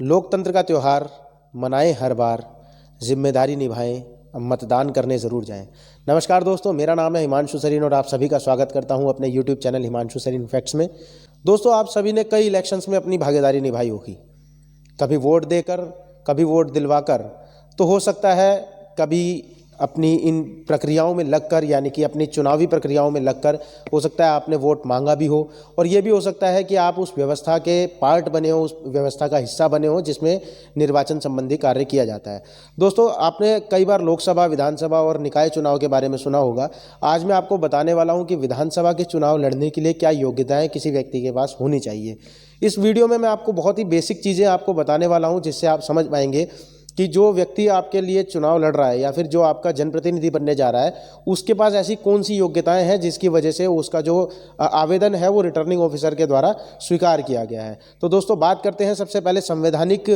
लोकतंत्र का त्यौहार मनाएं हर बार, जिम्मेदारी निभाएं, मतदान करने ज़रूर जाएं। नमस्कार दोस्तों, मेरा नाम है हिमांशु सरीन और आप सभी का स्वागत करता हूं अपने YouTube channel Himanshu Sareen facts में। दोस्तों, आप सभी ने कई इलेक्शंस में अपनी भागीदारी निभाई होगी, कभी वोट देकर, कभी वोट दिलवाकर, तो हो सकता है कभी अपनी इन प्रक्रियाओं में लगकर, यानी कि अपनी चुनावी प्रक्रियाओं में लगकर हो सकता है आपने वोट मांगा भी हो, और ये भी हो सकता है कि आप उस व्यवस्था के पार्ट बने हो, उस व्यवस्था का हिस्सा बने हो जिसमें निर्वाचन संबंधी कार्य किया जाता है। दोस्तों, आपने कई बार लोकसभा, विधानसभा और निकाय चुनाव के बारे में सुना होगा। आज मैं आपको बताने वाला हूं कि विधानसभा के चुनाव लड़ने के लिए क्या योग्यताएं किसी व्यक्ति के पास होनी चाहिए। इस वीडियो में मैं आपको बहुत ही बेसिक चीज़ें आपको बताने वाला हूं, जिससे आप समझ पाएंगे कि जो व्यक्ति आपके लिए चुनाव लड़ रहा है या फिर जो आपका जनप्रतिनिधि बनने जा रहा है, उसके पास ऐसी कौन सी योग्यताएं हैं जिसकी वजह से उसका जो आवेदन है वो रिटर्निंग ऑफिसर के द्वारा स्वीकार किया गया है। तो दोस्तों, बात करते हैं सबसे पहले संवैधानिक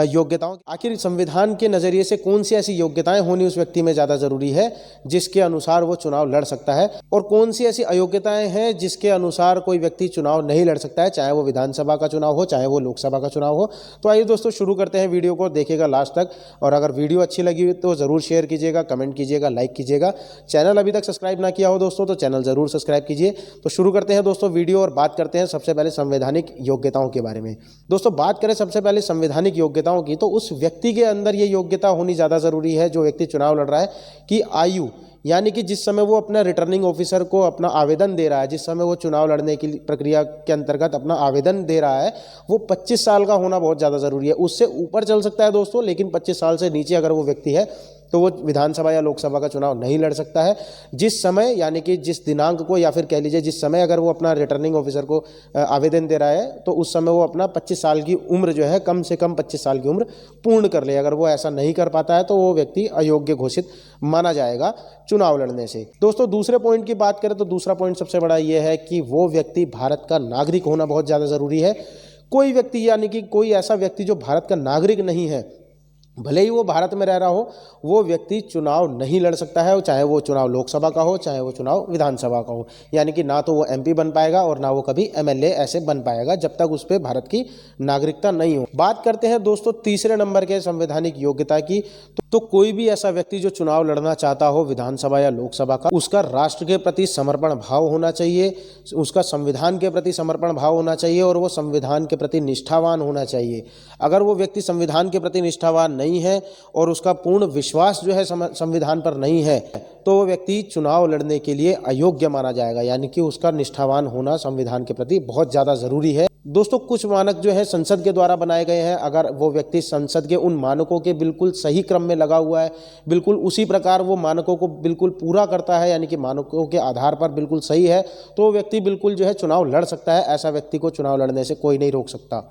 योग्यताओं। आखिर संविधान के नज़रिए से कौन सी ऐसी योग्यताएं होनी उस व्यक्ति में ज़्यादा ज़रूरी है जिसके अनुसार वो चुनाव लड़ सकता है, और कौन सी ऐसी अयोग्यताएं हैं जिसके अनुसार कोई व्यक्ति चुनाव नहीं लड़ सकता है, चाहे वो विधानसभा का चुनाव हो, चाहे वो लोकसभा का चुनाव हो। तो आइए दोस्तों, शुरू करते हैं वीडियो को, देखिएगा लास्ट तक। और अगर वीडियो अच्छी लगी हो तो ज़रूर शेयर कीजिएगा, कमेंट कीजिएगा, लाइक कीजिएगा। चैनल अभी तक सब्सक्राइब ना किया हो दोस्तों तो चैनल ज़रूर सब्सक्राइब कीजिए। तो शुरू करते हैं दोस्तों वीडियो, और बात करते हैं सबसे पहले संवैधानिक योग्यताओं के बारे में। दोस्तों, बात करें सबसे पहले संवैधानिक योग्यताओं की, तो उस व्यक्ति के अंदर ये योग्यता होनी ज़्यादा ज़रूरी है, जो व्यक्ति चुनाव लड़ रहा है, कि आयु, यानी कि जिस समय वो अपना रिटर्निंग ऑफिसर को अपना आवेदन दे रहा है, जिस समय वो चुनाव लड़ने की प्रक्रिया के अंतर्गत अपना आवेदन दे रहा है, वो 25 साल का होना बहुत ज़्यादा ज़रूरी है। उससे ऊपर चल सकता है दोस्तों, लेकिन 25 साल से नीचे अगर वो व्यक्ति है तो वो विधानसभा या लोकसभा का चुनाव नहीं लड़ सकता है। जिस समय, यानी कि जिस दिनांक को, या फिर कह लीजिए जिस समय अगर वो अपना रिटर्निंग ऑफिसर को आवेदन दे रहा है, तो उस समय वो अपना 25 साल की उम्र जो है, कम से कम 25 साल की उम्र पूर्ण कर ले। अगर वो ऐसा नहीं कर पाता है तो वो व्यक्ति अयोग्य घोषित माना जाएगा चुनाव लड़ने से। दोस्तों, दूसरे पॉइंट की बात करें तो दूसरा पॉइंट सबसे बड़ा ये है कि वो व्यक्ति भारत का नागरिक होना बहुत ज़्यादा ज़रूरी है। कोई व्यक्ति, यानी कि कोई ऐसा व्यक्ति जो भारत का नागरिक नहीं है, भले ही वो भारत में रह रहा हो, वो व्यक्ति चुनाव नहीं लड़ सकता है, चाहे वो चुनाव लोकसभा का हो, चाहे वो चुनाव विधानसभा का हो। यानी कि ना तो वो एमपी बन पाएगा और ना वो कभी एमएलए ऐसे बन पाएगा जब तक उस पर भारत की नागरिकता नहीं हो। बात करते हैं दोस्तों तीसरे नंबर के संवैधानिक योग्यता की। तो कोई भी ऐसा व्यक्ति जो चुनाव लड़ना चाहता हो विधानसभा या लोकसभा का, उसका राष्ट्र के प्रति समर्पण भाव होना चाहिए, उसका संविधान के प्रति समर्पण भाव होना चाहिए, और वो संविधान के प्रति निष्ठावान होना चाहिए। अगर वो व्यक्ति संविधान के प्रति निष्ठावान नहीं है और उसका पूर्ण विश्वास जो है संविधान पर नहीं है, तो वो व्यक्ति चुनाव लड़ने के लिए अयोग्य माना जाएगा। यानी कि उसका निष्ठावान होना संविधान के प्रति बहुत ज़्यादा ज़रूरी है। दोस्तों, कुछ मानक जो है संसद के द्वारा बनाए गए हैं। अगर वो व्यक्ति संसद के उन मानकों के बिल्कुल सही क्रम में लगा हुआ है, बिल्कुल उसी प्रकार वो मानकों को बिल्कुल पूरा करता है, यानी कि मानकों के आधार पर बिल्कुल सही है, तो वो व्यक्ति बिल्कुल जो है चुनाव लड़ सकता है। ऐसा व्यक्ति को चुनाव लड़ने से कोई नहीं रोक सकता।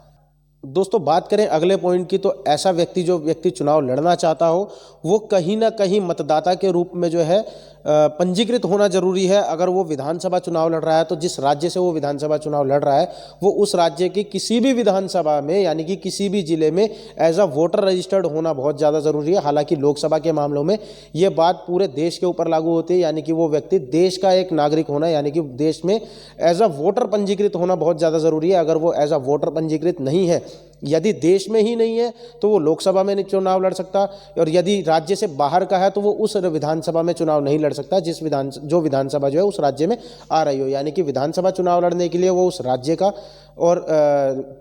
दोस्तों, बात करें अगले पॉइंट की, तो ऐसा व्यक्ति, जो व्यक्ति चुनाव लड़ना चाहता हो, वो कहीं ना कहीं मतदाता के रूप में जो है पंजीकृत होना जरूरी है। अगर वो विधानसभा चुनाव लड़ रहा है तो जिस राज्य से वो विधानसभा चुनाव लड़ रहा है, वो उस राज्य की किसी भी विधानसभा में, यानी कि किसी भी जिले में एज अ वोटर रजिस्टर्ड होना बहुत ज़्यादा ज़रूरी है। हालांकि लोकसभा के मामलों में ये बात पूरे देश के ऊपर लागू होती है, यानी कि वो व्यक्ति देश का एक नागरिक होना, यानी कि देश में एज अ वोटर पंजीकृत होना बहुत ज़्यादा ज़रूरी है। अगर वो एज अ वोटर पंजीकृत नहीं है, यदि देश में ही नहीं है, तो वो लोकसभा में नहीं चुनाव लड़ सकता, और यदि राज्य से बाहर का है तो वो उस विधानसभा में चुनाव नहीं लड़ सकता जो विधानसभा जो है उस राज्य में आ रही हो। यानी कि विधानसभा चुनाव लड़ने के लिए वो उस राज्य का, और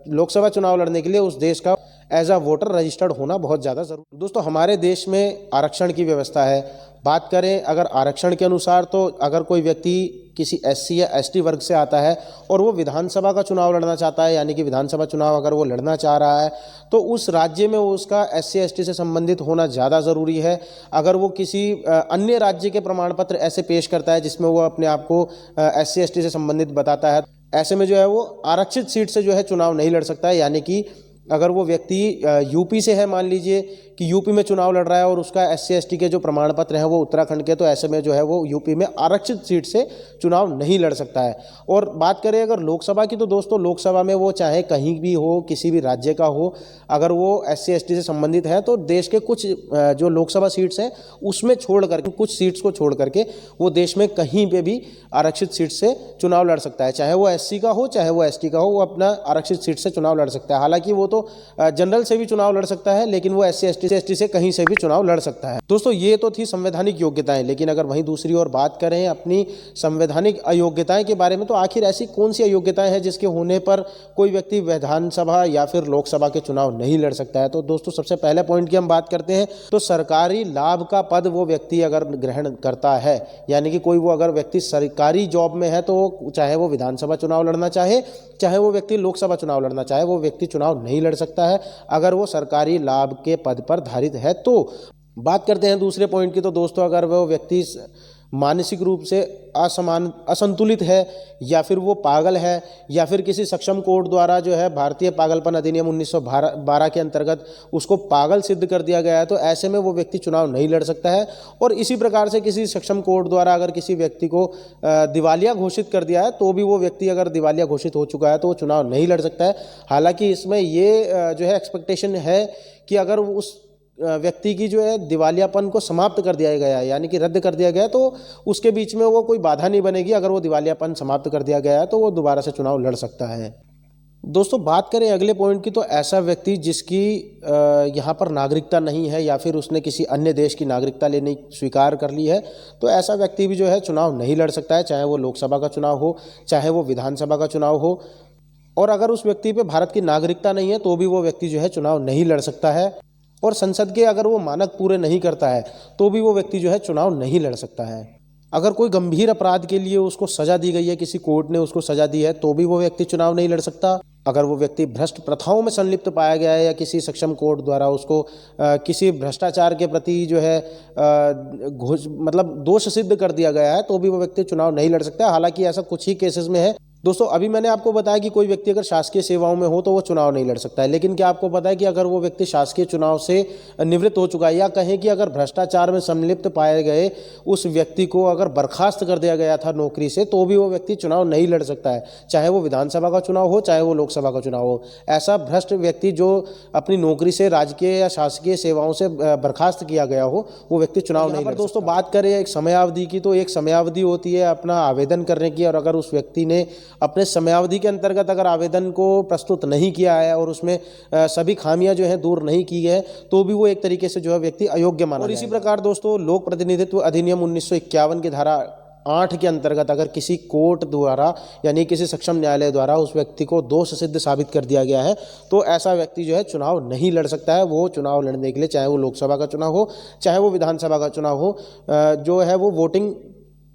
लोकसभा चुनाव लड़ने के लिए उस देश का एज अ वोटर रजिस्टर्ड होना बहुत ज़्यादा ज़रूरी। दोस्तों, हमारे देश में आरक्षण की व्यवस्था है। बात करें अगर आरक्षण के अनुसार, तो अगर कोई व्यक्ति किसी एससी या एसटी वर्ग से आता है और वो विधानसभा का चुनाव लड़ना चाहता है, यानी कि विधानसभा चुनाव अगर वो लड़ना चाह रहा है, तो उस राज्य में उसका एससी एसटी से संबंधित होना ज़्यादा ज़रूरी है। अगर वो किसी अन्य राज्य के प्रमाण पत्र ऐसे पेश करता है जिसमें वो अपने आप को एससी एसटी से संबंधित बताता है, ऐसे में जो है वो आरक्षित सीट से जो है चुनाव नहीं लड़ सकता है। यानी कि अगर वो व्यक्ति यूपी से है, मान लीजिए कि यूपी में चुनाव लड़ रहा है और उसका एससी एसटी के जो प्रमाण पत्र हैं वो उत्तराखंड के, तो ऐसे में जो है वो यूपी में आरक्षित सीट से चुनाव नहीं लड़ सकता है। और बात करें अगर लोकसभा की, तो दोस्तों लोकसभा में वो चाहे कहीं भी हो, किसी भी राज्य का हो, अगर वो एससी एसटी से संबंधित है तो देश के कुछ जो लोकसभा सीट्स हैं उसमें छोड़ करके, कुछ सीट्स को छोड़ करके वो देश में कहीं पर भी आरक्षित सीट से चुनाव लड़ सकता है। चाहे वो एससी का हो, चाहे वो एसटी का हो, वो अपना आरक्षित सीट से चुनाव लड़ सकता है। हालांकि वो तो जनरल से भी चुनाव लड़ सकता है, लेकिन वो SC/ST से कहीं से भी चुनाव लड़ सकता है। दोस्तों ये तो थी संवैधानिक योग्यताएं, लेकिन अगर वहीं दूसरी ओर बात करें अपनी संवैधानिक अयोग्यताएं के बारे में, तो आखिर ऐसी कौन सी अयोग्यताएं हैं जिसके होने पर कोई व्यक्ति विधानसभा या फिर लोकसभा के चुनाव नहीं लड़ सकता है। तो दोस्तों सबसे पहले पॉइंट की हम बात करते हैं तो सरकारी लाभ का पद वो व्यक्ति अगर ग्रहण करता है, यानी कि कोई वो अगर व्यक्ति सरकारी जॉब में है, तो चाहे वो विधानसभा चुनाव लड़ना चाहे वो व्यक्ति लोकसभा चुनाव लड़ना चाहे, वो व्यक्ति चुनाव नहीं लड़ सकता है अगर वो सरकारी लाभ के पद पर धारित है। तो बात करते हैं दूसरे पॉइंट की। तो दोस्तों अगर वो व्यक्ति मानसिक रूप से असंतुलित है, या फिर वो पागल है, या फिर किसी सक्षम कोर्ट द्वारा जो है भारतीय पागलपन अधिनियम 1912 के अंतर्गत उसको पागल सिद्ध कर दिया गया है, तो ऐसे में वो व्यक्ति चुनाव नहीं लड़ सकता है। और इसी प्रकार से किसी सक्षम कोर्ट द्वारा अगर किसी व्यक्ति को दिवालिया घोषित कर दिया है, तो भी वो व्यक्ति अगर दिवालिया घोषित हो चुका है तो वो चुनाव नहीं लड़ सकता है। हालांकि इसमें ये जो है एक्सपेक्टेशन है कि अगर उस व्यक्ति की जो है दिवालियापन को समाप्त कर दिया गया है, यानी कि रद्द कर दिया गया है, तो उसके बीच में वो कोई बाधा नहीं बनेगी। अगर वो दिवालियापन समाप्त कर दिया गया है तो वो दोबारा से चुनाव लड़ सकता है। दोस्तों बात करें अगले पॉइंट की, तो ऐसा व्यक्ति जिसकी यहाँ पर नागरिकता नहीं है, या फिर उसने किसी अन्य देश की नागरिकता लेने स्वीकार कर ली है, तो ऐसा व्यक्ति भी जो है चुनाव नहीं लड़ सकता है, चाहे वो लोकसभा का चुनाव हो, चाहे वो विधानसभा का चुनाव हो। और अगर उस व्यक्ति पे भारत की नागरिकता नहीं है तो भी वो व्यक्ति जो है चुनाव नहीं लड़ सकता है। और संसद के अगर वो मानक पूरे नहीं करता है तो भी वो व्यक्ति जो है चुनाव नहीं लड़ सकता है। अगर कोई गंभीर अपराध के लिए उसको सजा दी गई है, किसी कोर्ट ने उसको सजा दी है, तो भी वो व्यक्ति चुनाव नहीं लड़ सकता। अगर वो व्यक्ति भ्रष्ट प्रथाओं में संलिप्त पाया गया है, या किसी सक्षम कोर्ट द्वारा उसको किसी भ्रष्टाचार के प्रति जो है मतलब दोष सिद्ध कर दिया गया है, तो भी वो व्यक्ति चुनाव नहीं लड़ सकता। हालांकि ऐसा कुछ ही केसेस में है। दोस्तों अभी मैंने आपको बताया कि कोई व्यक्ति अगर शासकीय सेवाओं में हो तो वो चुनाव नहीं लड़ सकता है, लेकिन क्या आपको पता है कि अगर वो व्यक्ति शासकीय चुनाव से निवृत्त हो चुका है, या कहें कि अगर भ्रष्टाचार में संलिप्त पाए गए उस व्यक्ति को अगर बर्खास्त कर दिया गया था नौकरी से, तो भी वो व्यक्ति चुनाव नहीं लड़ सकता है, चाहे वो विधानसभा का चुनाव हो, चाहे वो लोकसभा का चुनाव हो। ऐसा भ्रष्ट व्यक्ति जो अपनी नौकरी से राजकीय या शासकीय सेवाओं से बर्खास्त किया गया हो, वो व्यक्ति चुनाव नहीं लड़ सकता। दोस्तों बात करें एक समयावधि की, तो एक समयावधि होती है अपना आवेदन करने की, और अगर उस व्यक्ति ने अपने समयावधि के अंतर्गत अगर आवेदन को प्रस्तुत नहीं किया है और उसमें सभी खामियां जो है दूर नहीं की है, तो भी वो एक तरीके से जो है व्यक्ति अयोग्य माना जाएगा। और इसी प्रकार दोस्तों लोक प्रतिनिधित्व अधिनियम 1951 की धारा 8 के अंतर्गत अगर किसी कोर्ट द्वारा यानी किसी सक्षम न्यायालय द्वारा उस व्यक्ति को दोष सिद्ध साबित कर दिया गया है, तो ऐसा व्यक्ति जो है चुनाव नहीं लड़ सकता है। वो चुनाव लड़ने के लिए चाहे वो लोकसभा का चुनाव हो, चाहे वो विधानसभा का चुनाव हो, जो है वो वोटिंग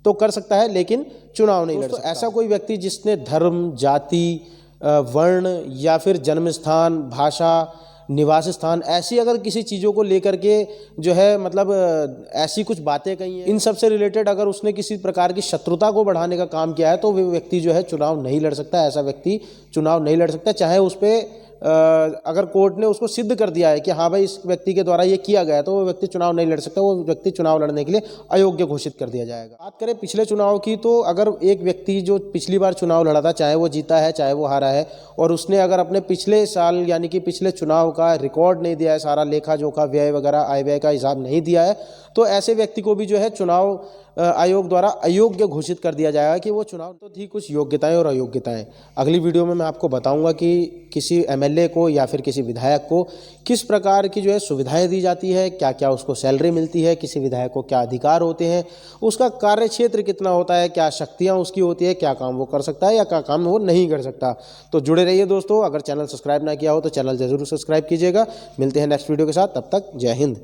तो कर सकता है लेकिन चुनाव नहीं लड़ सकता। ऐसा कोई व्यक्ति जिसने धर्म, जाति, वर्ण या फिर जन्म स्थान, भाषा, निवास स्थान, ऐसी अगर किसी चीज़ों को लेकर के जो है मतलब ऐसी कुछ बातें कही हैं, इन सब से रिलेटेड अगर उसने किसी प्रकार की शत्रुता को बढ़ाने का काम किया है, तो वो व्यक्ति जो है चुनाव नहीं लड़ सकता। ऐसा व्यक्ति चुनाव नहीं लड़ सकता, चाहे उस पर अगर कोर्ट ने उसको सिद्ध कर दिया है कि हाँ भाई इस व्यक्ति के द्वारा ये किया गया, तो वो व्यक्ति चुनाव नहीं लड़ सकता, वो व्यक्ति चुनाव लड़ने के लिए अयोग्य घोषित कर दिया जाएगा। बात करें पिछले चुनाव की, तो अगर एक व्यक्ति जो पिछली बार चुनाव लड़ा था, चाहे वो जीता है चाहे वो हारा है, और उसने अगर अपने पिछले साल यानी कि पिछले चुनाव का रिकॉर्ड नहीं दिया है, सारा लेखा जोखा व्यय वगैरह आय व्यय का हिसाब नहीं दिया है, तो ऐसे व्यक्ति को भी जो है चुनाव आयोग द्वारा अयोग्य घोषित कर दिया जाएगा कि वो चुनाव। तो थी कुछ योग्यताएं और अयोग्यताएं। अगली वीडियो में मैं आपको बताऊंगा कि किसी एमएलए को या फिर किसी विधायक को किस प्रकार की जो है सुविधाएं दी जाती है, क्या क्या उसको सैलरी मिलती है, किसी विधायक को क्या अधिकार होते हैं, उसका कार्य क्षेत्र कितना होता है, क्या शक्तियाँ उसकी होती है, क्या काम वो कर सकता है या क्या काम वो नहीं कर सकता। तो जुड़े रहिए दोस्तों। अगर चैनल सब्सक्राइब ना किया हो तो चैनल ज़रूर सब्सक्राइब कीजिएगा। मिलते हैं नेक्स्ट वीडियो के साथ, तब तक जय हिंद।